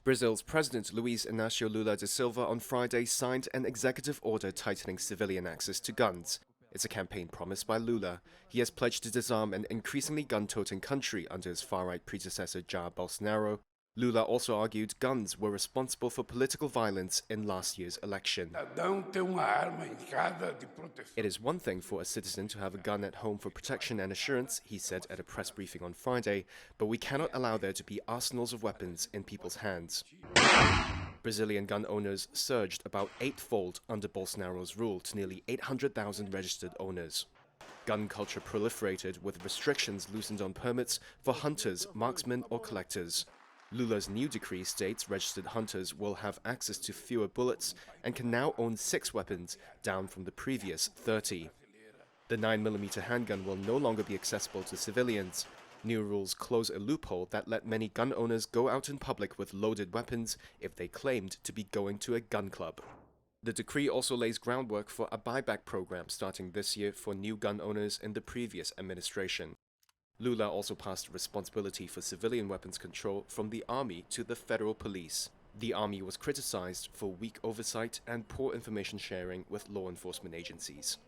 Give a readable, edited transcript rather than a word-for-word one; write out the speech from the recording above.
Brazil's President Luiz Inácio Lula da Silva on Friday signed an executive order tightening civilian access to guns. It's a campaign promise by Lula. He has pledged to disarm an increasingly gun-toting country under his far-right predecessor Jair Bolsonaro. Lula also argued guns were responsible for political violence in last year's election. It is one thing for a citizen to have a gun at home for protection and assurance, he said at a press briefing on Friday, but we cannot allow there to be arsenals of weapons in people's hands. Brazilian gun owners surged about eightfold under Bolsonaro's rule to nearly 800,000 registered owners. Gun culture proliferated with restrictions loosened on permits for hunters, marksmen or collectors. Lula's new decree states registered hunters will have access to fewer bullets and can now own 6 weapons, down from the previous 30. The 9mm handgun will no longer be accessible to civilians. New rules close a loophole that let many gun owners go out in public with loaded weapons if they claimed to be going to a gun club. The decree also lays groundwork for a buyback program starting this year for new gun owners in the previous administration. Lula also passed responsibility for civilian weapons control from the army to the federal police. The army was criticized for weak oversight and poor information sharing with law enforcement agencies.